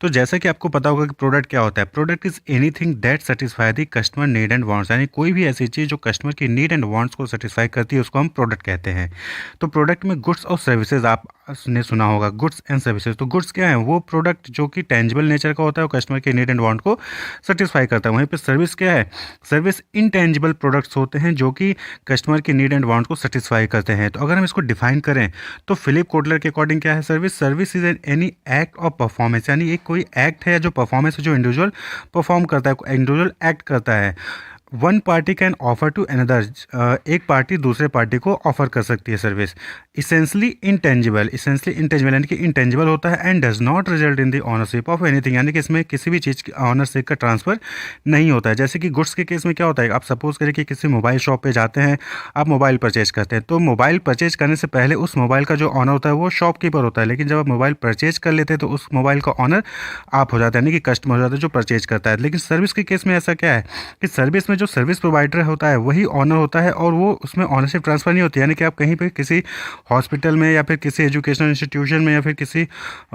तो जैसा कि आपको पता होगा कि प्रोडक्ट क्या होता है। Product is anything that satisfy the customer need and wants, यानी कोई भी ऐसी चीज़ जो कस्टमर की नीड एंड वांट्स को सेटिस्फाई करती है उसको हम प्रोडक्ट कहते हैं। तो प्रोडक्ट में गुड्स और सर्विसेज आपने सुना होगा, गुड्स एंड सर्विसेज। तो गुड्स क्या है? वो प्रोडक्ट जो कि टेंजिबल नेचर का होता है, वो कस्टमर के नीड एंड वांट को सेटिस्फाई करता है। वहीं पे सर्विस क्या है? सर्विस इनटेंजिबल प्रोडक्ट्स होते हैं जो कि कस्टमर के नीड एंड वांट को सेटिस्फाई करते हैं। तो अगर हम इसको डिफाइन करें तो फिलिप कोटलर के अकॉर्डिंग क्या है service? Service is any act of performance, यानी एक कोई एक्ट है या जो परफॉर्मेंस है जो इंडिविजुअल परफॉर्म करता है, इंडिविजुअल एक्ट करता है। One party can offer to another, एक पार्टी दूसरे पार्टी को ऑफर कर सकती है सर्विस। इसेंशली इंटेंजिबल, यानी कि इंटेंजिबल होता है and does not result in the ownership of anything, यानी कि इसमें किसी भी चीज़ की ऑनरशिप का ट्रांसफर नहीं होता है। जैसे कि गुड्स के केस में क्या होता है, आप सपोज करें कि किसी मोबाइल शॉप पे जाते हैं, आप मोबाइल परचेज करते हैं, तो मोबाइल परचेज करने से पहले उस मोबाइल का जो ऑनर होता है वो शॉपकीपर होता है, लेकिन जब आप मोबाइल परचेज कर लेते हैं तो उस मोबाइल का ऑनर आप हो जाता है, यानी कि कस्टमर हो जाता है जो परचेज करता है। लेकिन सर्विस के केस में ऐसा क्या है कि सर्विस में जो सर्विस प्रोवाइडर होता है वही ऑनर होता है और वो उसमें ऑनरशिप ट्रांसफ़र नहीं होती। यानी कि आप कहीं पे किसी हॉस्पिटल में या फिर किसी एजुकेशनल इंस्टीट्यूशन में या फिर किसी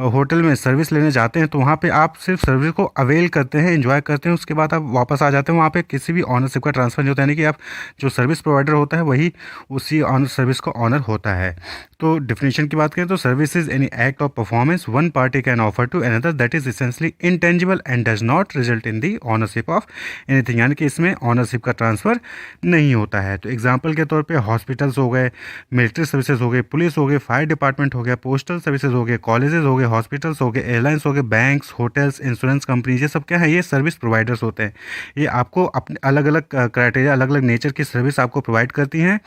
होटल में सर्विस लेने जाते हैं तो वहाँ पे आप सिर्फ सर्विस को अवेल करते हैं, एंजॉय करते हैं, उसके बाद आप वापस आ जाते हैं। वहाँ पे किसी भी ऑनरशिप का ट्रांसफ़र नहीं होता, यानी कि आप जो सर्विस प्रोवाइडर होता है वही उसी ऑनर सर्विस का ऑनर होता है। तो डिफिनेशन की बात करें तो service is any act of performance one party can offer to another that is essentially intangible and does not result in the ownership of anything, यानी कि इसमें ऑनरशिप का ट्रांसफ़र नहीं होता है। तो एग्जांपल के तौर पे हॉस्पिटल्स हो गए, मिलिट्री सर्विसेज हो गए, पुलिस हो गए, फायर डिपार्टमेंट हो गया, पोस्टल सर्विसेज हो गए, कॉलेजेस हो गए, हॉस्पिटल्स हो गए, एयरलाइंस हो गए, बैंक्स, होटल्स, इंश्योरेंस कंपनीज, ये सब क्या है? ये सर्विस प्रोवाइडर्स होते हैं। ये आपको अपने अलग अलग क्राइटेरिया, अलग अलग नेचर की सर्विस आपको प्रोवाइड करती हैं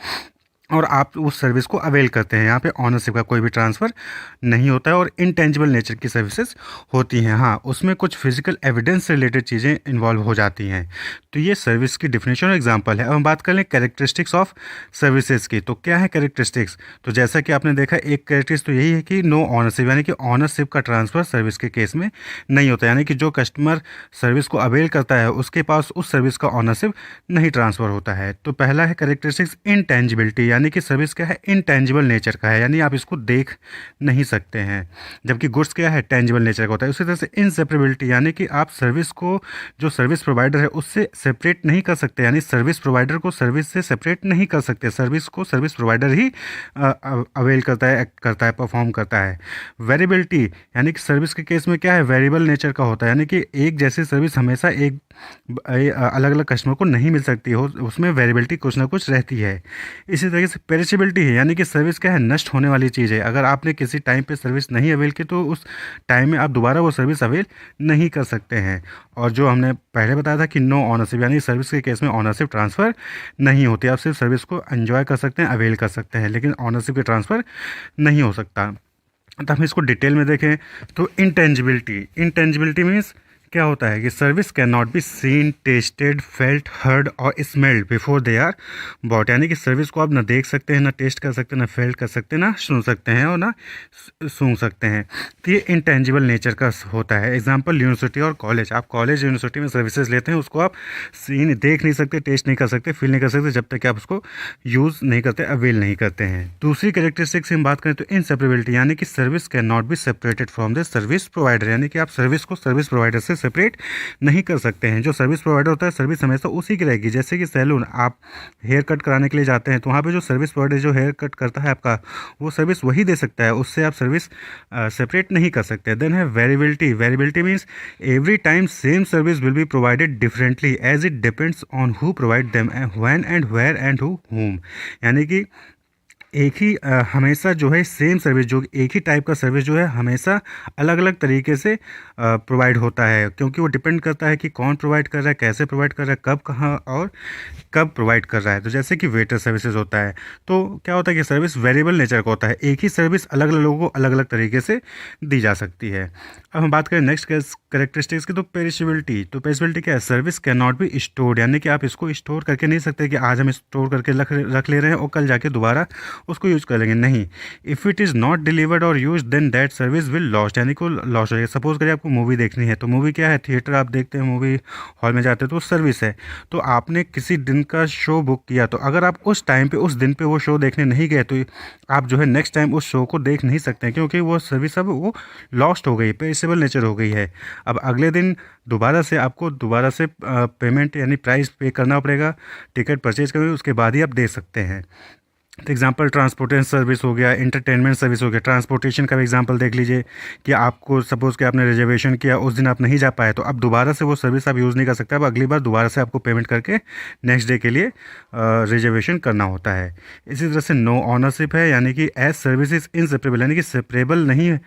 और आप उस सर्विस को अवेल करते हैं। यहाँ पे ऑनरशिप का कोई भी ट्रांसफ़र नहीं होता है और इनटेंजिबल नेचर की सर्विसेज होती हैं। हाँ, उसमें कुछ फिजिकल एविडेंस से रिलेटेड चीज़ें इन्वॉल्व हो जाती हैं। तो ये सर्विस की डिफिनेशन और एग्जांपल है। अब हम बात कर लें कैरेक्टरिस्टिक्स ऑफ सर्विसेज की। तो क्या है कैरेक्टरिस्टिक्स? तो जैसा कि आपने देखा, एक कैरेक्टरिस्टिक्स तो यही है कि नो ऑनरशिप, यानी कि ऑनरशिप का ट्रांसफ़र सर्विस के केस में नहीं होता, यानी कि जो कस्टमर सर्विस को अवेल करता है उसके पास उस सर्विस का ऑनरशिप नहीं ट्रांसफ़र होता है। तो पहला है कैरेक्टरिस्टिक्स इनटेंजिबिलिटी, यानी कि सर्विस क्या है? इनटेंजिबल नेचर का है, यानी आप इसको देख नहीं सकते हैं। जबकि गुड्स क्या है? टेंजिबल नेचर का होता है। उसी तरह से इनसेपरेबिलिटी, यानी कि आप सर्विस को, जो सर्विस प्रोवाइडर है उससे सेपरेट नहीं कर सकते, यानी सर्विस प्रोवाइडर को सर्विस से सेपरेट नहीं कर सकते। सर्विस को सर्विस प्रोवाइडर ही अवेल करता है, एक्ट करता है, परफॉर्म करता है। वेरिएबिलिटी, यानी कि सर्विस के केस में क्या है? वेरिएबल नेचर का होता है, यानी कि एक जैसी सर्विस हमेशा एक अलग अलग कस्टमर को नहीं मिल सकती हो, उसमें वेरिएबिलिटी कुछ ना कुछ रहती है। इसी तरीके से पेरिशेबिलिटी है, यानी कि सर्विस क्या है? नष्ट होने वाली चीज़ है। अगर आपने किसी टाइम पे सर्विस नहीं अवेल की तो उस टाइम में आप दोबारा वो सर्विस अवेल नहीं कर सकते हैं। और जो हमने पहले बताया था कि नो ऑनरशिप, यानी सर्विस के केस में ऑनरशिप ट्रांसफ़र नहीं होती। आप सिर्फ सर्विस को एंजॉय कर सकते हैं, अवेल कर सकते हैं, लेकिन ऑनरशिप के ट्रांसफ़र नहीं हो सकता। तो हम इसको डिटेल में देखें तो इंटेंजिबिलिटी मीन्स क्या होता है कि service can not be seen, tested, felt, heard और smelled before they are bought, यानी कि सर्विस को आप ना देख सकते हैं, ना टेस्ट कर सकते हैं, ना फेल्ट कर सकते हैं, ना सुन सकते हैं और ना सूंघ सकते हैं। तो ये इंटेंजिबल नेचर का होता है। एग्जांपल यूनिवर्सिटी और कॉलेज, आप कॉलेज यूनिवर्सिटी में सर्विसेज लेते हैं, उसको आप सीन देख नहीं सकते, टेस्ट नहीं कर सकते, फील नहीं कर सकते जब तक कि आप उसको यूज़ नहीं करते, अवेल नहीं करते हैं। दूसरी कैरेक्टरिस्टिक से हम बात करें तो इनसेपरेबिलिटी, यानी कि service can not be separated from the service provider, यानी कि आप सर्विस को सर्विस प्रोवाइडर से सेपरेट नहीं कर सकते हैं। जो सर्विस प्रोवाइडर होता है सर्विस हमेशा उसी की रहेगी। जैसे कि सैलून, आप हेयर कट कराने के लिए जाते हैं तो वहाँ पे जो सर्विस प्रोवाइडर जो हेयर कट करता है आपका, वो सर्विस वही दे सकता है, उससे आप सर्विस सेपरेट नहीं कर सकते। देन है variability means every time same service will be provided differently as it depends on who provide them and when and where and whom, यानी कि एक ही हमेशा जो है सेम सर्विस, जो एक ही टाइप का सर्विस जो है हमेशा अलग अलग तरीके से प्रोवाइड होता है, क्योंकि वो डिपेंड करता है कि कौन प्रोवाइड कर रहा है, कैसे प्रोवाइड कर रहा है, कब, कहाँ और कब प्रोवाइड कर रहा है। तो जैसे कि वेटर सर्विसेज होता है तो क्या होता है कि सर्विस वेरिएबल नेचर का होता है, एक ही सर्विस अलग अलग लोगों को अलग अलग तरीके से दी जा सकती है। अब हम बात करें नेक्स्ट कैरेक्टरिस्टिक्स की, तो पेरिशेबिलिटी। तो पेरिशेबिलिटी क्या है? Service can not be stored, यानी कि आप इसको स्टोर करके नहीं सकते कि आज हम स्टोर करके रख ले रहे हैं और कल जाके दोबारा उसको यूज़ कर लेंगे, नहीं। If it is not delivered और use then that service will lost, यानी कि लॉस हो जाएगा। सपोज करिए आपको मूवी देखनी है, तो मूवी क्या है, थिएटर आप देखते हैं, मूवी हॉल में जाते हैं तो सर्विस है। तो आपने किसी दिन का शो बुक किया, तो अगर आप उस टाइम पे उस दिन पे वो शो देखने नहीं गए, तो आप जो है नेक्स्ट टाइम उस शो को देख नहीं सकते हैं, क्योंकि वो सर्विस अब वो लॉस्ट हो गई, पेशेबल नेचर हो गई है। अब अगले दिन दोबारा से आपको दोबारा से पेमेंट यानी प्राइस पे करना पड़ेगा, टिकट परचेज करेंगे, उसके बाद ही आप दे सकते हैं। तो एग्जांपल ट्रांसपोर्टेशन सर्विस हो गया, एंटरटेनमेंट सर्विस हो गया। ट्रांसपोर्टेशन का भी एग्जांपल देख लीजिए कि आपको सपोज़ कि आपने रिजर्वेशन किया, उस दिन आप नहीं जा पाए, तो अब दोबारा से वो सर्विस आप यूज़ नहीं कर सकते। अब अगली बार दोबारा से आपको पेमेंट करके नेक्स्ट डे के लिए रिजर्वेशन करना होता है। इसी तरह से नो ऑनरशिप है, यानी कि एज सर्विस इज इनसेपरेबल, यानी कि सेपरेबल नहीं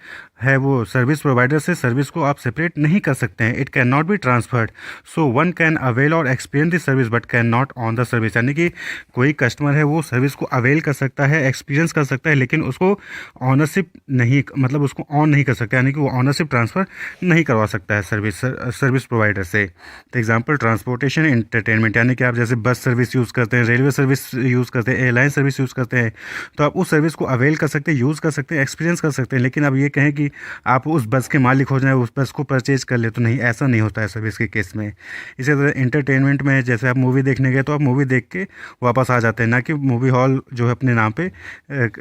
है वो सर्विस प्रोवाइडर से, सर्विस को आप सेपरेट नहीं कर सकते हैं। It can not be transferred, so one can avail और experience the service but can not own the service, यानी कि कोई कस्टमर है वो सर्विस को अवेल कर सकता है, एक्सपीरियंस कर सकता है, लेकिन उसको ऑनरशिप नहीं, मतलब उसको ऑन नहीं कर सकता, यानी कि वो ऑनरशिप ट्रांसफ़र नहीं करवा सकता है सर्विस प्रोवाइडर से। तो एग्जांपल ट्रांसपोर्टेशन एंटरटेनमेंट, यानी कि आप जैसे बस सर्विस यूज़ करते हैं, रेलवे सर्विस यूज़ करते हैं, एयरलाइन सर्विस यूज़ करते हैं, तो आप उस सर्विस को अवेल कर सकते हैं, यूज़ कर सकते हैं, एक्सपीरियंस कर सकते हैं। लेकिन अब ये कहें कि आप उस बस के मालिक हो जाए, उस बस को परचेज कर ले, तो नहीं, ऐसा नहीं होता है सर्विस के केस में। इसी तरह एंटरटेनमेंट में जैसे आप मूवी देखने गए, तो आप मूवी देख के वापस आ जाते हैं, ना कि मूवी हॉल जो है अपने नाम पे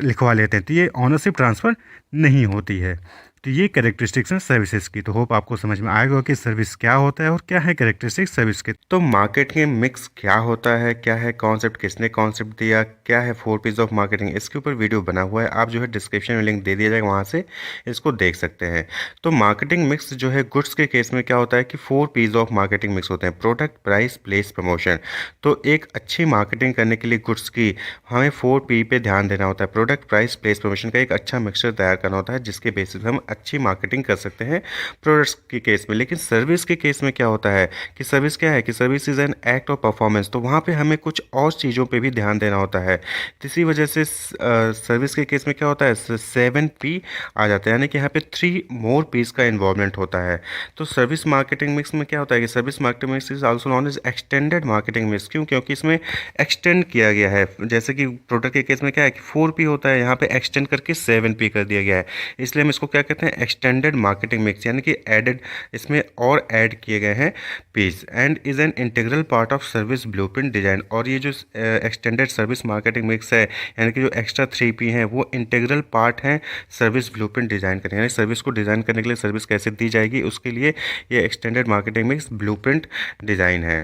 लिखवा लेते हैं। तो ये ऑनरशिप ट्रांसफ़र नहीं होती है। तो ये कैरेक्टरिस्टिक्स हैं सर्विसेज की। तो होप आपको समझ में आएगा कि सर्विस क्या होता है और क्या है कैरेक्टरिस्टिक्स सर्विस के। तो मार्केटिंग मिक्स क्या होता है, क्या है कॉन्सेप्ट, किसने कॉन्सेप्ट दिया, क्या है 4 P's ऑफ मार्केटिंग, इसके ऊपर वीडियो बना हुआ है। आप जो है डिस्क्रिप्शन में लिंक दे दिया जाएगा, वहाँ से इसको देख सकते हैं। तो मार्केटिंग मिक्स जो है गुड्स के केस में क्या होता है कि 4 P's ऑफ मार्केटिंग मिक्स होते हैं, प्रोडक्ट, प्राइस, प्लेस, प्रमोशन। तो एक अच्छी मार्केटिंग करने के लिए गुड्स की हमें 4 P पे ध्यान देना होता है। प्रोडक्ट, प्राइस, प्लेस, प्रमोशन का एक अच्छा मिक्सचर तैयार करना होता है, जिसके बेसिस पे हम अच्छी मार्केटिंग कर सकते हैं प्रोडक्ट्स के केस में। लेकिन सर्विस के केस में क्या होता है कि सर्विस क्या है कि service is an act of performance, तो वहाँ पे हमें कुछ और चीज़ों पे भी ध्यान देना होता है। तो इसी वजह से सर्विस के केस में क्या होता है, 7 P आ जाता है, यानी कि यहाँ पे 3 मोर P's का इन्वॉल्वमेंट होता है। तो सर्विस मार्केटिंग मिक्स में क्या होता है कि service marketing mix is also known as extended marketing mix. क्यों? क्योंकि इसमें एक्सटेंड किया गया है। जैसे कि प्रोडक्ट के केस में क्या है कि 4 P होता है, यहाँ पे एक्सटेंड करके 7 P कर दिया गया है, इसलिए हम इसको क्या कहते हैं, एक्सटेंडेड मार्केटिंग मिक्स, यानी कि एडेड, इसमें और ऐड किए गए हैं Ps, and is an integral part of service blueprint design. और ये जो एक्सटेंडेड सर्विस मार्केटिंग मिक्स है, यानी कि जो एक्स्ट्रा 3 P हैं, वो इंटीग्रल पार्ट हैं सर्विस ब्लूप्रिंट डिज़ाइन करने, यानी सर्विस को डिज़ाइन करने के लिए सर्विस कैसे दी जाएगी, उसके लिए ये extended marketing mix blueprint design है।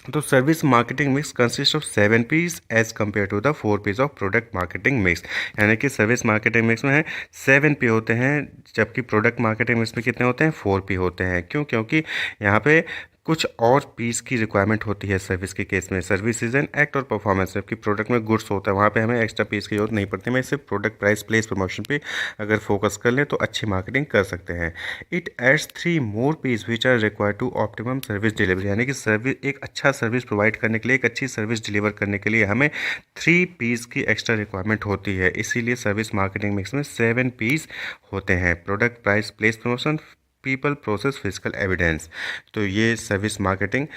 तो service marketing mix consist of 7 P's as compare to the 4 P's of product marketing mix, यानी कि सर्विस मार्केटिंग मिक्स में है 7 P होते हैं, जबकि प्रोडक्ट मार्केटिंग मिक्स में कितने होते हैं, 4 P होते हैं। क्यों? क्योंकि यहाँ पे कुछ और पीस की रिक्वायरमेंट होती है सर्विस के केस में। सर्विस इज एन एक्ट और परफॉर्मेंस, जबकि प्रोडक्ट में गुड्स होता है, वहाँ पे हमें एक्स्ट्रा पीस की जरूरत नहीं पड़ती। मैं सिर्फ प्रोडक्ट, प्राइस, प्लेस, प्रमोशन पे अगर फोकस कर लें तो अच्छी मार्केटिंग कर सकते हैं। It adds 3 more Ps which are required to optimum service delivery, यानी कि सर्विस, एक अच्छा सर्विस प्रोवाइड करने के लिए, एक अच्छी सर्विस डिलीवर करने के लिए हमें 3 P's की एक्स्ट्रा रिक्वायरमेंट होती है। इसीलिए सर्विस मार्केटिंग मिक्स में 7 P's होते हैं, product, price, place, promotion, people, process, physical evidence. तो ये सर्विस मार्केटिंग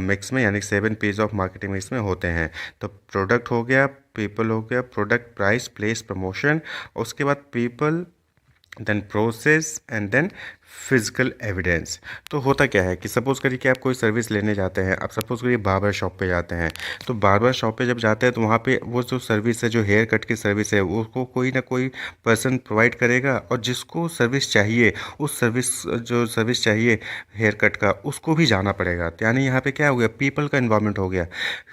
मिक्स में, यानी 7 P's ऑफ मार्केटिंग मिक्स में होते हैं। तो प्रोडक्ट हो गया, पीपल हो गया, प्रोडक्ट, प्राइस, प्लेस, प्रमोशन, उसके बाद people, then process, and then physical evidence. तो होता क्या है कि सपोज़ करिए कि आप कोई सर्विस लेने जाते हैं, आप सपोज़ करिए बार्बर शॉप पे जाते हैं। तो बार्बर शॉप पे जब जाते हैं तो वहाँ पे वो जो सर्विस है, जो हेयर कट की सर्विस है, उसको कोई ना कोई पर्सन प्रोवाइड करेगा, और जिसको सर्विस चाहिए, उस सर्विस चाहिए हेयर कट का, उसको भी जाना पड़ेगा। तो यानी यहाँ पे क्या हो गया, पीपल का इन्वॉल्वमेंट हो गया।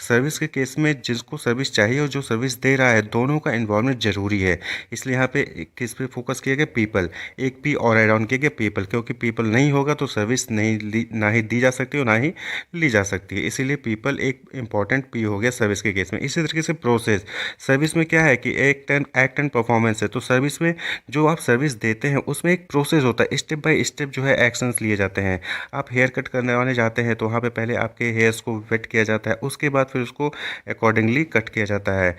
सर्विस के केस में जिसको सर्विस चाहिए और जो सर्विस दे रहा है, दोनों का इन्वॉल्वमेंट जरूरी है। इसलिए यहाँ पे किस पे फोकस किया गया, पीपल, एक पी और एड ऑन किया गया पीपल, क्योंकि पीपल नहीं होगा तो सर्विस ना ही दी जा सकती है और ना ही ली जा सकती है। इसीलिए पीपल एक इंपॉर्टेंट पी हो गया सर्विस के केस में। इसी तरीके से प्रोसेस, सर्विस में क्या है कि एक्ट एंड परफॉर्मेंस है। तो सर्विस में जो आप सर्विस देते हैं उसमें एक प्रोसेस होता है, स्टेप बाय स्टेप जो है एक्शंस लिए जाते हैं। आप हेयर कट करने वाले जाते हैं तो वहाँ पे पहले आपके हेयर्स को वेट किया जाता है, उसके बाद फिर उसको अकॉर्डिंगली कट किया जाता है।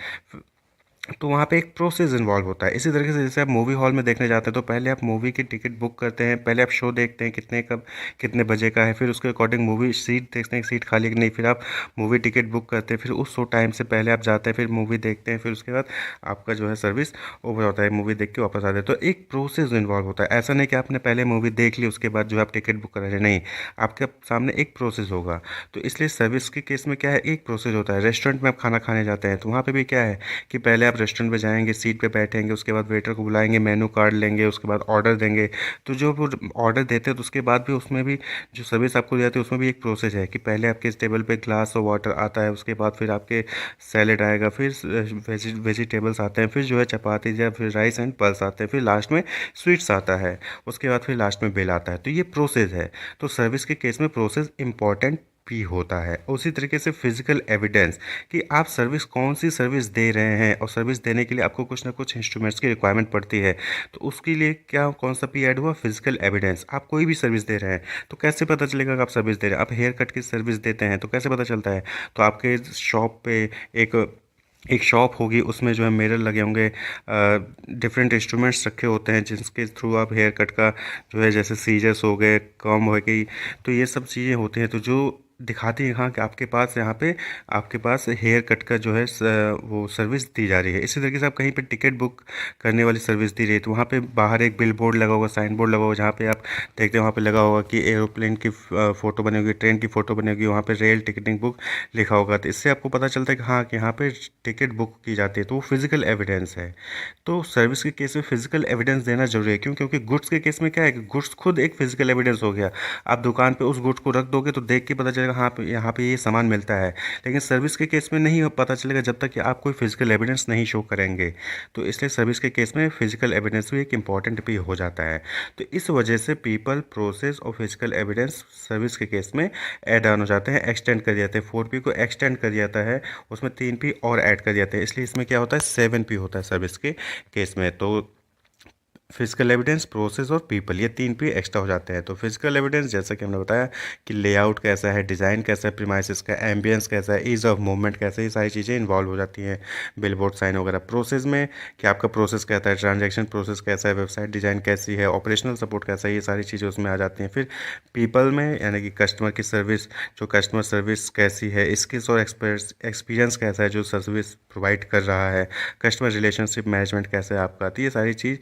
तो वहाँ पे एक प्रोसेस इन्वॉल्व होता है। इसी तरीके से जैसे आप मूवी हॉल में देखने जाते हैं तो पहले आप मूवी की टिकट बुक करते हैं, पहले आप शो देखते हैं कितने कब कितने बजे का है, फिर उसके अकॉर्डिंग मूवी सीट देखते हैं सीट खाली कि नहीं, फिर आप मूवी टिकट बुक करते हैं, फिर उस शो टाइम से पहले आप जाते हैं, फिर मूवी देखते हैं, फिर उसके बाद आपका जो है सर्विस ओवर होता है, मूवी देख के वापस आते हैं। तो एक प्रोसेस इन्वॉल्व होता है। ऐसा नहीं कि आपने पहले मूवी देख ली उसके बाद जो है आप टिकट बुक करा रहे, नहीं, आपके सामने एक प्रोसेस होगा। तो इसलिए सर्विस के केस में क्या है, एक प्रोसेस होता है। रेस्टोरेंट में आप खाना खाने जाते हैं तो वहाँ पे भी क्या है कि पहले आप रेस्टोरेंट में जाएंगे, सीट पे बैठेंगे, उसके बाद वेटर को बुलाएंगे, मेनू कार्ड लेंगे, उसके बाद ऑर्डर देंगे। तो जो वो ऑर्डर देते हैं तो उसके बाद भी उसमें भी जो सर्विस आपको दी जाती है उसमें भी एक प्रोसेस है कि पहले आपके इस टेबल पे ग्लास और वाटर आता है, उसके बाद फिर आपके सैलेड आएगा, फिर वेजिटेबल्स आते हैं, फिर जो है चपाती या फिर राइस एंड पल्स आते हैं, फिर लास्ट में स्वीट्स आता है, उसके बाद फिर लास्ट में बिल आता है। तो ये प्रोसेस है। तो सर्विस के केस में प्रोसेस इंपॉर्टेंट भी होता है। उसी तरीके से फिजिकल एविडेंस कि आप सर्विस कौन सी सर्विस दे रहे हैं, और सर्विस देने के लिए आपको कुछ ना कुछ इंस्ट्रूमेंट्स की रिक्वायरमेंट पड़ती है। तो उसके लिए क्या कौन सा पी ऐड हुआ, फिजिकल एविडेंस। आप कोई भी सर्विस दे रहे हैं तो कैसे पता चलेगा कि आप सर्विस दे रहे हैं। आप हेयर कट की सर्विस देते हैं तो कैसे पता चलता है, तो आपके शॉप पे एक एक शॉप होगी, उसमें जो है मिरर लगे होंगे, डिफरेंट इंस्ट्रूमेंट्स रखे होते हैं जिसके थ्रू आप हेयर कट का जो है, जैसे सीजर्स हो गए, कॉम्ब हो गई, तो ये सब चीज़ें होती हैं तो जो दिखाती है हाँ कि आपके पास यहाँ पे आपके पास हेयर कट का जो है वो सर्विस दी जा रही है। इसी तरीके से आप कहीं पे टिकट बुक करने वाली सर्विस दी रही है तो वहाँ पे बाहर एक बिल बोर्ड लगा होगा, साइन बोर्ड लगा होगा, जहाँ पे आप देखते हैं वहाँ पे लगा होगा कि एरोप्लेन की फ़ोटो बनी होगी, ट्रेन की फ़ोटो बनी होगी, वहाँ पे रेल टिकटिंग बुक लिखा होगा। तो इससे आपको पता चलता है कि हाँ कि यहाँ पे टिकट बुक की जाती है, तो वो फिजिकल एविडेंस है। तो सर्विस के केस में फिजिकल एविडेंस देना जरूरी है। क्यों? क्योंकि गुड्स के केस में क्या है कि गुड्स खुद एक फिजिकल एविडेंस हो गया। आप दुकान पे उस गुड्स को रख दोगे तो देख के पता चलेगा हाँ यहाँ पे ये सामान मिलता है, लेकिन सर्विस के केस में नहीं पता चलेगा जब तक कि आप कोई फिजिकल एविडेंस नहीं शो करेंगे। तो इसलिए सर्विस के केस में फिजिकल एविडेंस भी एक इंपॉर्टेंट भी हो जाता है। तो इस वजह से पीपल, प्रोसेस और फिजिकल एविडेंस सर्विस के केस में ऐड ऑन हो जाते हैं, एक्सटेंड कर दिया जाता है। 4P को एक्सटेंड कर दिया जाता है, उसमें 3P और ऐड कर दिया जाता है, इसलिए इसमें क्या होता है 7P होता है सर्विस के केस में। तो फिजिकल एविडेंस, प्रोसेस और पीपल, ये 3P एक्स्ट्रा हो जाते हैं। तो फिजिकल एविडेंस जैसा कि हमने बताया कि लेआउट कैसा है, डिज़ाइन कैसा है, प्रीमाइसिस का एम्बियंस कैसा है, ईज़ ऑफ मूवमेंट कैसा है, ये सारी चीज़ें इन्वॉल्व हो जाती हैं, बिलबोर्ड साइन वगैरह। प्रोसेस में कि आपका प्रोसेस कैसा है, ट्रांजैक्शन प्रोसेस कैसा है, वेबसाइट डिज़ाइन कैसी है, ऑपरेशनल सपोर्ट कैसा है, ये सारी चीज़ें उसमें आ जाती हैं। फिर पीपल में यानी कि कस्टमर की सर्विस, जो कस्टमर सर्विस कैसी है, स्किल्स और एक्सपीरियंस कैसा है जो सर्विस प्रोवाइड कर रहा है, कस्टमर रिलेशनशिप मैनेजमेंट कैसा है आपका। तो ये सारी चीज़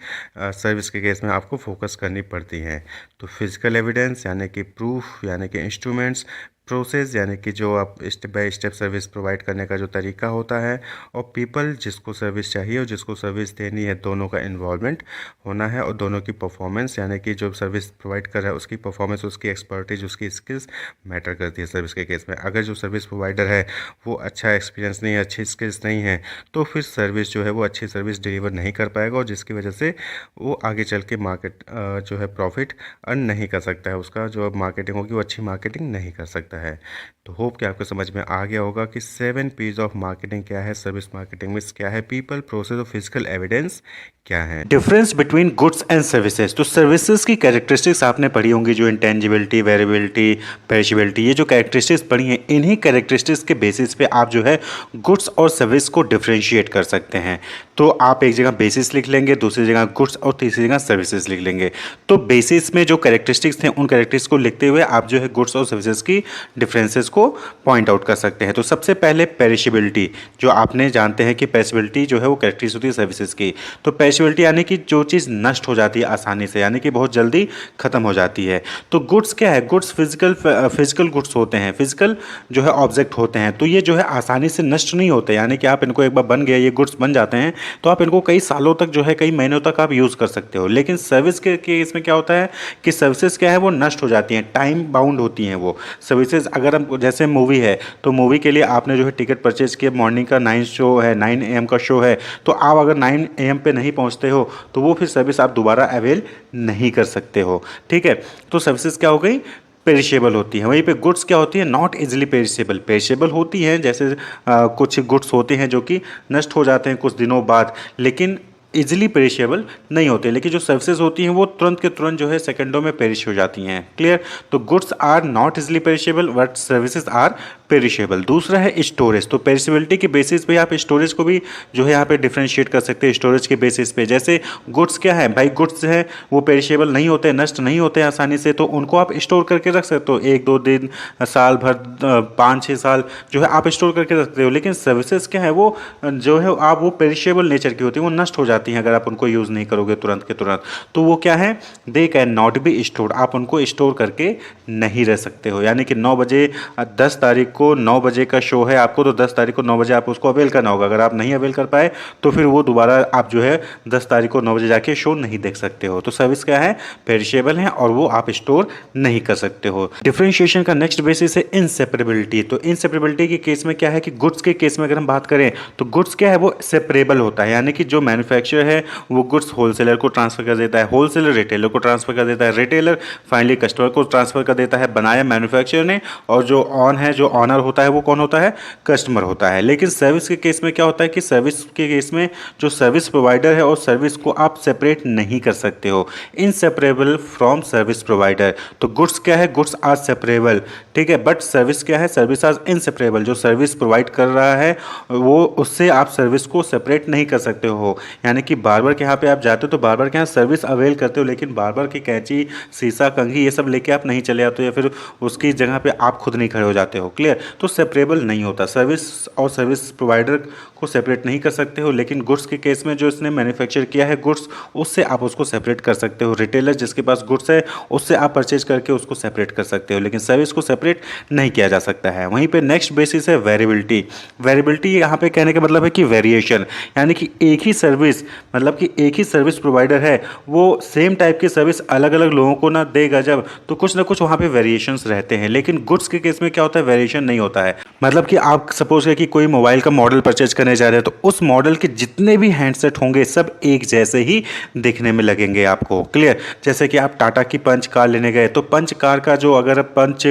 सर्विस के केस में आपको फोकस करनी पड़ती हैं। तो फिजिकल एविडेंस यानी कि प्रूफ यानी कि इंस्ट्रूमेंट्स, प्रोसेस यानी कि जो आप step by step service provide करने का जो तरीका होता है, और पीपल जिसको सर्विस चाहिए और जिसको सर्विस देनी है, दोनों का इन्वॉल्वमेंट होना है, और दोनों की परफॉर्मेंस यानी कि जो सर्विस प्रोवाइड कर रहा है उसकी परफॉर्मेंस, उसकी एक्सपर्टीज, उसकी स्किल्स मैटर करती है सर्विस के केस में। अगर जो सर्विस प्रोवाइडर है वो अच्छा एक्सपीरियंस नहीं है, अच्छी स्किल्स नहीं है, तो फिर सर्विस जो है वो अच्छी सर्विस डिलीवर नहीं कर पाएगा, और जिसकी वजह से वो आगे चल के मार्केट जो है प्रॉफिट अर्न नहीं कर सकता है, उसका जो मार्केटिंग होगी वो अच्छी मार्केटिंग नहीं कर सकता है। तो होप कि आपको समझ में आ गया होगा कि 7 P's ऑफ मार्केटिंग क्या है, सर्विस मार्केटिंग में क्या है, पीपल, प्रोसेस और फिजिकल एविडेंस क्या है। Difference between goods and services. तो सर्विसेज की कैरेक्टरिस्टिक्स आपने पढ़ी होंगी, जो इंटेंजिबिलिटी, वेरिएबिलिटी, पेरिशेबिलिटी, ये जो कैरेक्टरिस्टिक्स पढ़ी हैं, इन्हीं कैरेक्टरिस्टिक्स के बेसिस पे आप जो है गुड्स और सर्विस को डिफरेंशिएट कर सकते हैं। तो आप एक जगह बेसिस लिख लेंगे, दूसरी जगह गुड्स और तीसरी जगह सर्विसेज लिख लेंगे। तो बेसिस में जो कैरेक्टरिस्टिक्स थे उन कैरेक्टरिस्टिक्स को लिखते हुए आप जो है गुड्स और सर्विसेज की डिफरेंसेस को पॉइंट आउट कर सकते हैं। तो सबसे पहले पेरिशेबिलिटी, जो आपने जानते हैं कि पेरिशेबिलिटी जो है वो कैरेक्टरिस्टिक्स होती है सर्विसेज की। तो पेरिशेबिलिटी यानी कि जो चीज़ नष्ट हो जाती है आसानी से, यानी कि बहुत जल्दी खत्म हो जाती है। तो गुड्स क्या है, गुड्स फिजिकल गुड्स होते हैं, फिजिकल जो है ऑब्जेक्ट होते हैं। तो ये जो है आसानी से नष्ट नहीं होते, यानी कि आप इनको एक बार बन गया, ये गुड्स बन जाते हैं तो आप इनको कई सालों तक जो है, कई महीनों तक आप यूज़ कर सकते हो। लेकिन सर्विस के केस में क्या होता है कि सर्विसेज क्या है वो नष्ट हो जाती हैं, टाइम बाउंड होती हैं वो सर्विसेज। अगर हम जैसे मूवी है तो मूवी के लिए आपने जो है टिकट परचेज किया, मॉर्निंग का 9 शो है, 9 AM का शो है, तो आप अगर 9 AM पे नहीं पहुंचते हो तो वो फिर सर्विस आप दोबारा अवेल नहीं कर सकते हो। ठीक है, तो सर्विसेज क्या हो गई, पेरिशेबल होती है। वहीं पे गुड्स क्या होती है, नॉट इजीली पेरिशेबल। पेरिशेबल होती हैं जैसे कुछ गुड्स होते हैं जो कि नष्ट हो जाते हैं कुछ दिनों बाद, लेकिन इजीली पेरिशेबल नहीं होते, लेकिन जो सर्विसेज होती हैं वो तुरंत के तुरंत जो है सेकंडों में पेरिश हो जाती हैं। क्लियर? तो goods are not easily perishable but services are perishable. दूसरा है स्टोरेज। तो पेरिशेबिलिटी के बेसिस पे आप स्टोरेज को भी जो है यहाँ पे डिफरेंशिएट कर सकते हैं स्टोरेज के बेसिस पे। जैसे गुड्स क्या है भाई, गुड्स है वो पेरिशेबल नहीं होते, नष्ट नहीं होते आसानी से, तो उनको आप स्टोर करके रख सकते हो 1-2 दिन, साल भर, 5-6 साल जो है आप स्टोर करके रख सकते हो। लेकिन सर्विसेज क्या है वो जो है आप वो पेरिशेबल नेचर की होती है, वो नष्ट हो जाती हैं अगर आप उनको यूज़ नहीं करोगे तुरंत के तुरंत। तो वो क्या है, they can not be stored, आप उनको स्टोर करके नहीं रह सकते हो। यानी कि 9 बजे 10 तारीख को 9 बजे का शो है आपको, तो 10 तारीख को 9 बजे आप उसको अवेल करना होगा। अगर आप नहीं अवेल कर पाए तो फिर वो दोबारा आप जो है 10 तारीख को 9 बजे जाके शो नहीं देख सकते हो। तो सर्विस क्या है, पेरिशेबल है और वो आप स्टोर नहीं कर सकते हो। डिफरेंशिएशन का नेक्स्ट बेसिस है इनसेपरेबिलिटी। तो इनसेपरेबिलिटी के केस में क्या है कि गुड्स के केस में अगर हम बात करें तो गुड्स क्या है वो सेपरेबल होता है, यानी कि जो मैन्युफैक्चरर है वो गुड्स होलसेलर को ट्रांसफर कर देता है, होलसेलर रिटेलर को ट्रांसफर कर देता है, रिटेलर फाइनली कस्टमर को ट्रांसफर कर देता है, बनाया मैन्युफैक्चरर ने, और जो जो ऑनर होता है वो कौन होता है, कस्टमर होता है। लेकिन सर्विस के केस में क्या होता है कि सर्विस के केस में जो सर्विस प्रोवाइडर है और सर्विस को आप सेपरेट नहीं कर सकते हो, इनसेपरेबल फ्रॉम सर्विस प्रोवाइडर। तो गुड्स क्या है, गुड्स आर सेपरेबल, ठीक है, बट सर्विस क्या है, सर्विस आर इनसेपरेबल। जो सर्विस प्रोवाइड कर रहा है वो उससे आप सर्विस को सेपरेट नहीं कर सकते हो। यानी कि बार्बर के यहाँ पे आप जाते हो तो बार्बर के यहाँ सर्विस अवेल करते हो, लेकिन बार्बर की कैंची, शीशा, कंघी ये सब लेके आप नहीं चले आते हो, या फिर उसकी जगह पे आप खुद नहीं खड़े हो जाते हो। क्लियर? तो सेपरेबल नहीं होता, सर्विस और सर्विस प्रोवाइडर को सेपरेट नहीं कर सकते हो। लेकिन गुड्स के केस में जो इसने मैन्युफैक्चर किया है गुड्स, उससे आप उसको सेपरेट कर सकते हो। रिटेलर जिसके पास गुड्स है उससे आप परचेज करके उसको सेपरेट कर सकते हो, लेकिन सर्विस को सेपरेट नहीं किया जा सकता है। वहीं पे नेक्स्ट बेसिस है वेरिएबिलिटी। वेरिएबिलिटी यहाँ पे कहने का मतलब है कि वेरिएशन, यानी कि एक ही सर्विस, मतलब कि एक ही सर्विस प्रोवाइडर है वो सेम टाइप की सर्विस अलग अलग लोगों को ना देगा जब, तो कुछ ना कुछ वहाँ पे वेरिएशंस रहते हैं। लेकिन गुड्स के केस में क्या होता है, वेरिएशन नहीं होता है। मतलब कि आप सपोज है कि कोई मोबाइल का मॉडल परचेज करने जा रहे हैं तो उस मॉडल के जितने भी हैंडसेट होंगे सब एक जैसे ही दिखने में लगेंगे आपको। क्लियर? जैसे कि आप टाटा की पंच कार लेने गए तो पंच कार का जो, अगर पंच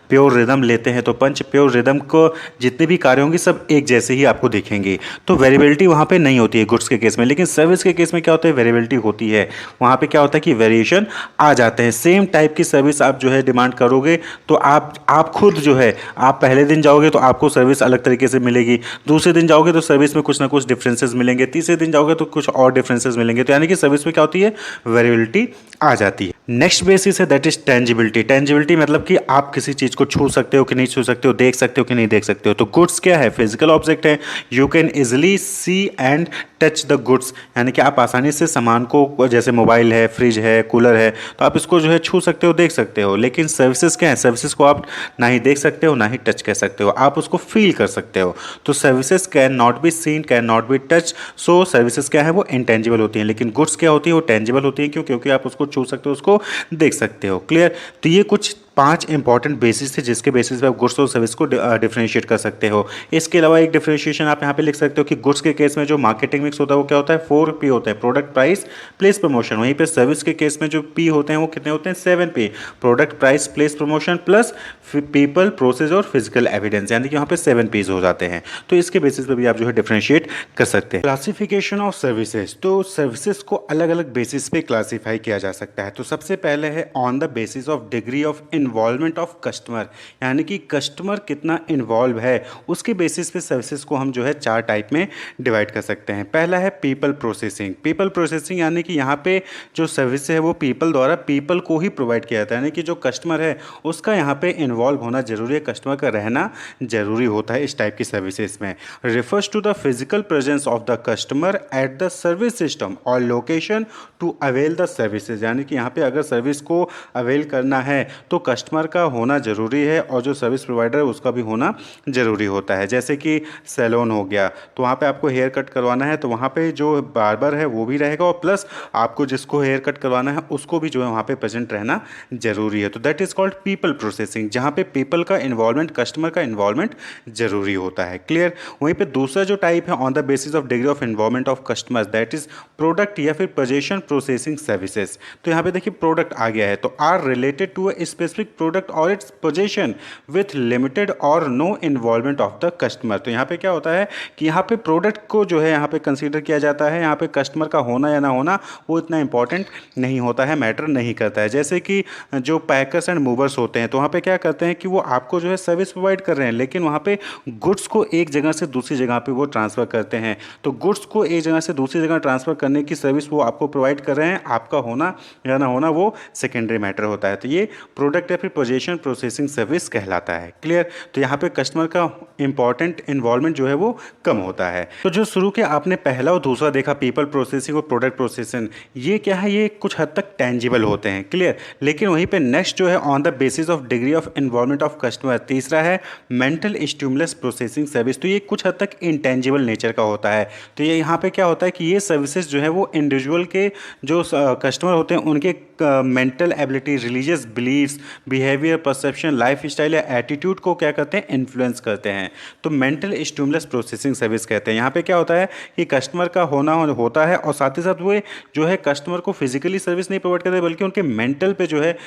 प्योर रिदम लेते हैं तो पंच प्योर रिदम को जितनी भी कारें होंगी सब एक जैसे ही आपको दिखेंगी। तो वेरिएबिलिटी वहाँ पे नहीं होती है गुड्स के केस में। लेकिन सर्विस के केस में क्या होता है, वेरिएबिलिटी होती है। वहाँ पे क्या होता है कि वेरिएशन आ जाते हैं। सेम टाइप की सर्विस आप जो है डिमांड करोगे तो आप खुद जो है, आप पहले दिन जाओगे तो आपको सर्विस अलग तरीके से मिलेगी, दूसरे दिन जाओगे तो सर्विस में कुछ ना कुछ डिफरेंसेस मिलेंगे, तीसरे दिन जाओगे तो कुछ और डिफरेंसेस मिलेंगे। तो यानी कि सर्विस में क्या होती है, वेरिएबिलिटी आ जाती है। नेक्स्ट बेसिस है दैट इज टेंजिबिलिटी। टेंजिबिलिटी मतलब कि आप किसी चीज़ को छू सकते हो कि नहीं छू सकते हो, देख सकते हो कि नहीं देख सकते हो। तो गुड्स क्या है, फिजिकल ऑब्जेक्ट है, you can easily C and touch the goods, यानी कि आप आसानी से सामान को, जैसे मोबाइल है, फ्रिज है, कूलर है, तो आप इसको जो है छू सकते हो, देख सकते हो। लेकिन सर्विसेज क्या है, सर्विसेज को आप ना ही देख सकते हो ना ही टच कर सकते हो, आप उसको फील कर सकते हो। तो services can not be scene, can not be touch, so services क्या है वो इंटेंजिबल होती हैं। लेकिन गुड्स क्या होती है, वो टेंजिबल होती है। क्यों? क्योंकि आप उसको छू सकते हो, उसको देख सकते हो। क्लियर? तो ये कुछ 5 इंपॉर्टेंट बेसिस थे जिसके बेसिस पे आप गुड्स और सर्विस को डिफरेंशिएट कर सकते हो। इसके अलावा एक डिफरेंशिएशन आप यहाँ पे लिख सकते हो कि गुड्स के केस में जो मार्केटिंग मिक्स होता है वो क्या होता है, 4P होता है, प्रोडक्ट, प्राइस, प्लेस, प्रमोशन। वहीं पे सर्विस के केस में जो P होते हैं वो कितने होते हैं, 7P, product, price, place, promotion plus people, process और फिजिकल एविडेंस, यानी कि यहाँ पे 7Ps हो जाते हैं। तो इसके बेसिस पे भी आप जो है डिफरेंशिएट कर सकते हैं। Classification of services. तो सर्विसेज को अलग अलग बेसिस पे क्लासीफाई किया जा सकता है। तो सबसे पहले है on the basis of degree of involvement of customer, यानी कि कस्टमर कितना इन्वॉल्व है उसके बेसिस पे सर्विसेज को हम जो है 4 टाइप में डिवाइड कर सकते हैं। पहला है पीपल प्रोसेसिंग। पीपल प्रोसेसिंग यानी कि यहाँ पे जो सर्विस है वो पीपल द्वारा पीपल को ही प्रोवाइड किया जाता है, यानी कि जो कस्टमर है उसका यहाँ पे इन्वॉल्व होना जरूरी है, कस्टमर का रहना जरूरी होता है इस टाइप की सर्विसेज में। Refers to the physical presence of the customer at the service system और location to avail the services, यानी कि यहाँ पे अगर सर्विस को अवेल करना है तो कस्टमर का होना ज़रूरी है और जो सर्विस प्रोवाइडर है उसका भी होना ज़रूरी होता है। जैसे कि सैलून हो गया तो वहाँ पे आपको हेयर कट करवाना है तो वहाँ पे जो बार्बर है वो भी रहेगा और प्लस आपको जिसको हेयर कट करवाना है उसको भी जो है वहाँ पे प्रेजेंट रहना ज़रूरी है। तो that is called people processing, जहाँ पे पीपल का इन्वॉल्वमेंट, कस्टमर का इन्वॉल्वमेंट ज़रूरी होता है। क्लियर? वहीं पर दूसरा जो टाइप है on the basis of degree of involvement of customers, that is product या फिर पोजीशन प्रोसेसिंग सर्विसेज। तो यहाँ पे देखिए प्रोडक्ट आ गया है तो are related to a specific specific product और इट्स पोजीशन विथ लिमिटेड और no involvement of the customer. तो यहाँ पे क्या होता है कि यहाँ पे प्रोडक्ट को जो है यहाँ पे कंसीडर किया जाता है, यहाँ पे कस्टमर का होना या ना होना वो इतना इंपॉर्टेंट नहीं होता है, मैटर नहीं करता है। जैसे कि जो पैकर्स एंड मूवर्स होते हैं तो वहाँ पे क्या करते हैं कि वो आपको जो है सर्विस प्रोवाइड कर रहे हैं, लेकिन वहाँ पे गुड्स को एक जगह से दूसरी जगह पे वो ट्रांसफ़र करते हैं। तो गुड्स को एक जगह से दूसरी जगह ट्रांसफ़र करने की सर्विस वो आपको प्रोवाइड कर रहे हैं, आपका होना या ना होना वो सेकेंडरी मैटर होता है। तो ये प्रोडक्ट या फिर पोजीशन प्रोसेसिंग सर्विस कहलाता है। क्लियर? तो यहाँ पे कस्टमर का इंपॉर्टेंट इन्वॉल्वमेंट जो है वो कम होता है। तो जो शुरू के आपने पहला और दूसरा देखा, पीपल प्रोसेसिंग और प्रोडक्ट प्रोसेसिंग, ये क्या है, ये कुछ हद तक टेंजिबल होते हैं। क्लियर? लेकिन वहीं पे नेक्स्ट जो है on the basis of degree of involvement of customer, तीसरा है मेंटल स्टिमुलस प्रोसेसिंग सर्विस। तो ये कुछ हद तक इंटेंजिबल नेचर का होता है। तो ये यहाँ पे क्या होता है कि ये सर्विसेज जो है वो इंडिविजुअल के जो कस्टमर होते हैं उनके mental ability, religious beliefs, behaviour, perception, life style या एटीट्यूड को क्या करते हैं, इन्फ्लुएंस करते हैं। तो मेंटल स्टिमुलस प्रोसेसिंग सर्विस कहते हैं। यहाँ पे क्या होता है कि कस्टमर का होना होता है और साथ ही साथ वो जो है कस्टमर को फिजिकली सर्विस नहीं प्रोवाइड करते बल्कि उनके मेंटल पे जो है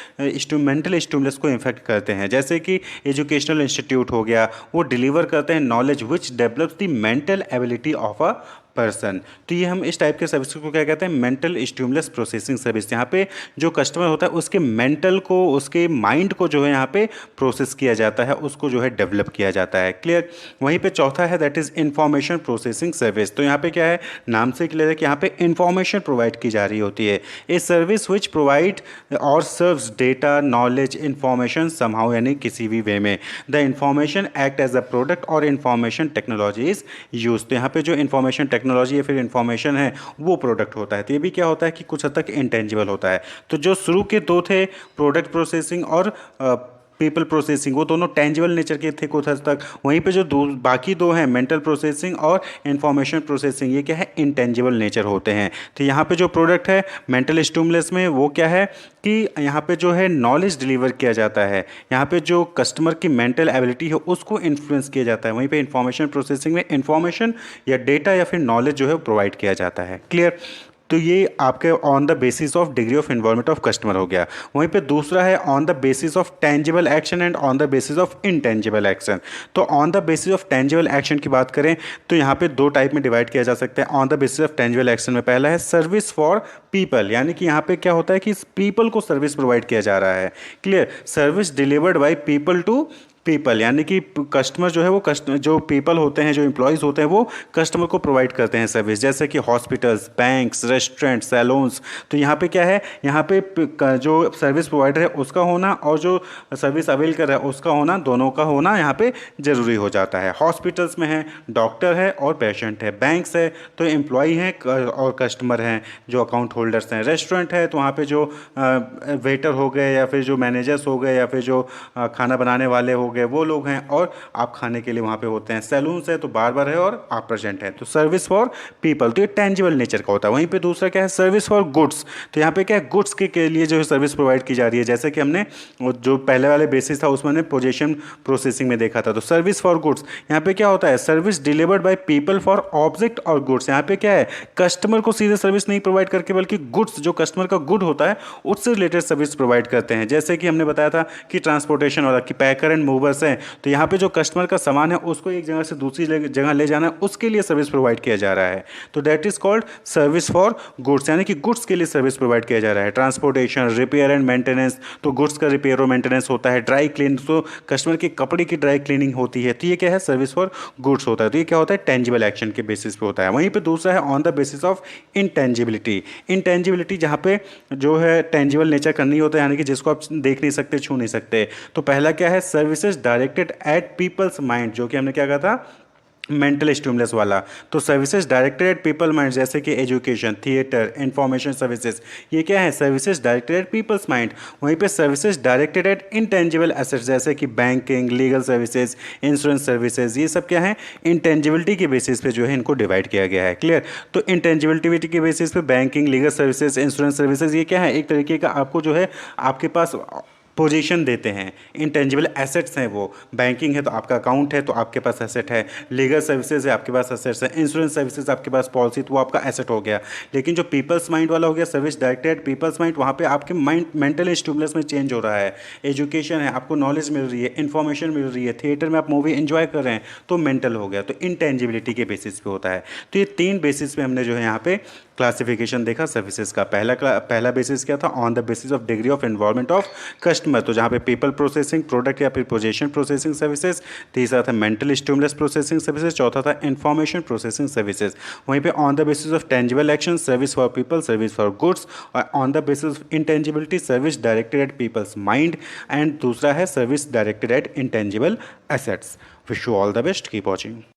मेंटल स्टिमुलस को इफेक्ट करते हैं। जैसे कि एजुकेशनल इंस्टीट्यूट हो गया, वो डिलीवर करते हैं knowledge which develops the mental ability of a person. तो ये हम इस टाइप के सर्विस को क्या कहते हैं, मेंटल स्टिमुलस प्रोसेसिंग सर्विस। यहाँ पे जो कस्टमर होता है उसके मेंटल को, उसके माइंड को जो है यहाँ पे प्रोसेस किया जाता है, उसको जो है डेवलप किया जाता है। क्लियर? वहीं पे चौथा है that is information processing service. तो यहाँ पे क्या है, नाम से क्लियर है कि यहाँ पे इंफॉर्मेशन प्रोवाइड की जा रही होती है। ए सर्विस विच प्रोवाइड और serves data, knowledge, information somehow, यानी किसी भी वे में। The information act as a product और इंफॉर्मेशन टेक्नोलॉजी इज यूज। तो यहाँ पे जो इंफॉर्मेशन टेक्नोलॉजी या फिर इंफॉर्मेशन है वो प्रोडक्ट होता है। तो ये भी क्या होता है कि कुछ हद तक इंटेंजिबल होता है। तो जो शुरू के दो थे, प्रोडक्ट प्रोसेसिंग और पीपल प्रोसेसिंग, वो दोनों टेंजिबल नेचर के थे कुछ हद तक। वहीं पे जो बाकी दो हैं, मेंटल प्रोसेसिंग और इंफॉर्मेशन प्रोसेसिंग, ये क्या है, इंटेंजिबल नेचर होते हैं। तो यहाँ पे जो प्रोडक्ट है मेंटल स्टिमुलस में, वो क्या है कि यहाँ पे जो है नॉलेज डिलीवर किया जाता है, यहाँ पे जो कस्टमर की मेंटल एबिलिटी है उसको इन्फ्लुएंस किया जाता है। वहीं पे इंफॉर्मेशन प्रोसेसिंग में इंफॉर्मेशन या डेटा या फिर नॉलेज जो है प्रोवाइड किया जाता है। क्लियर? तो ये आपके on the basis of degree of involvement of customer हो गया। वहीं पे दूसरा है on the basis of tangible action and on the basis of intangible action. तो on the basis of tangible action की बात करें तो यहाँ पे दो टाइप में डिवाइड किया जा सकता है। On the basis of tangible action में पहला है सर्विस फॉर पीपल, यानी कि यहाँ पे क्या होता है कि पीपल को सर्विस प्रोवाइड किया जा रहा है। Clear? Service delivered by people to people, यानी कि कस्टमर जो है वो कस्टमर, जो पीपल होते हैं, जो एम्प्लॉयज़ होते हैं, वो कस्टमर को प्रोवाइड करते हैं सर्विस। जैसे कि हॉस्पिटल्स, बैंक्स, रेस्टोरेंट, सैलून्स। तो यहाँ पे क्या है, यहाँ पे जो सर्विस प्रोवाइडर है उसका होना और जो सर्विस अवेल कर रहा है उसका होना, दोनों का होना यहाँ पे ज़रूरी हो जाता है। हॉस्पिटल्स में है डॉक्टर है और पेशेंट है, बैंक्स है तो एम्प्लॉई हैं और कस्टमर हैं जो अकाउंट होल्डर्स हैं, रेस्टोरेंट है तो वहाँ पे जो वेटर हो गए या फिर जो मैनेजर्स हो गए या फिर जो खाना बनाने वाले हो गए वो लोग हैं और आप खाने के लिए वहाँ पे होते हैं। सैलून्स है तो बार्बर है और आप प्रेजेंट है। तो सर्विस फॉर पीपल, तो ये टेंजिबल नेचर का होता है। वहीं पे दूसरा क्या है, सर्विस फॉर गुड्स। तो यहाँ पे क्या है, गुड्स के लिए जो है सर्विस प्रोवाइड की जा रही है। जैसे कि हमने जो पहले वाले बेसिस था उसमें पोजीशन प्रोसेसिंग में देखा था। तो सर्विस फॉर गुड्स यहाँ पे क्या होता है, service delivered by people for object और गुड्स। यहाँ पे क्या है, कस्टमर को सीधे सर्विस नहीं प्रोवाइड करके बल्कि गुड्स, जो कस्टमर का गुड होता है उससे रिलेटेड सर्विस प्रोवाइड करते हैं। जैसे कि हमने बताया था कि ट्रांसपोर्टेशन वाला, कि पैकर एंड मूवर्स हैं, तो यहाँ पे जो कस्टमर का सामान है उसको एक जगह से दूसरी जगह ले जाना है, उसके लिए सर्विस प्रोवाइड किया जा रहा है। तो that is called service for goods, यानी कि गुड्स के लिए सर्विस प्रोवाइड किया जा रहा है। ट्रांसपोर्टेशन, रिपेयर एंड मेंटेनेंस, तो गुड्स का रिपेयर और मेंटेनेंस होता है। ड्राई क्लीन, तो कस्टमर के कपड़े की ड्राई क्लीनिंग होती है। तो ये क्या है, सर्विस फॉर गुड्स होता है। तो ये क्या होता है, टेंजिबल एक्शन के बेसिस पे होता है। वहीं पे दूसरा है on the basis of intangibility. Intangibility जहाँ पे जो है टेंजिबल नेचर करनी होता है, यानी कि जिसको आप देख नहीं सकते, छू नहीं सकते। तो पहला क्या है, services directed at people's mind, जो कि हमने क्या कहा था, मेंटल स्टिमुलस वाला। तो services directed eight people mind, जैसे कि एजुकेशन, थिएटर, इंफॉर्मेशन सर्विसेज, ये क्या है, services directed at people's mind. वहीं पे services directed at intangible assets, जैसे कि banking, legal services, insurance services, ये सब क्या है, इंटेंजिबिलिटी के बेसिस पे जो है इनको डिवाइड किया गया है। क्लियर? तो इंटेंजिबिलिटी के बेसिस पे banking, legal services, insurance services, ये क्या है, एक तरीके का आपको जो है आपके पास पोजीशन देते हैं। इंटेंजिबल एसेट्स हैं वो, बैंकिंग है तो आपका अकाउंट है तो आपके पास एसेट है, लीगल सर्विसेज है आपके पास एसेट्स है, इंश्योरेंस सर्विसेज आपके पास पॉलिसी, तो वो आपका एसेट हो गया। लेकिन जो पीपल्स माइंड वाला हो गया, सर्विस डायरेक्टेड पीपल्स माइंड, वहाँ पे आपके माइंड मेंटल स्टिमुलस में चेंज हो रहा है। एजुकेशन है, आपको नॉलेज मिल रही है, इन्फॉर्मेशन मिल रही है, थिएटर में आप मूवी एंजॉय कर रहे हैं, तो मेंटल हो गया। तो इंटेंजिबिलिटी के बेसिस पे होता है। तो ये 3 बेसिस पे हमने जो है यहाँ पे क्लासिफिकेशन देखा सर्विसेज का। पहला बेसिस क्या था, on the basis of degree of involvement of customer, तो जहाँ पे पीपल प्रोसेसिंग, प्रोडक्ट या फिर पोजीशन प्रोसेसिंग सर्विसेज। तीसरा था मेंटल स्टिमुलस प्रोसेसिंग सर्विसेज। चौथा था इंफॉर्मेशन प्रोसेसिंग सर्विसेज। वहीं पे on the basis of tangible action, service for people, service for goods. और on the basis of intangibility, service directed at people's mind. And दूसरा है service directed at intangible assets. Wish you all the best, keep watching.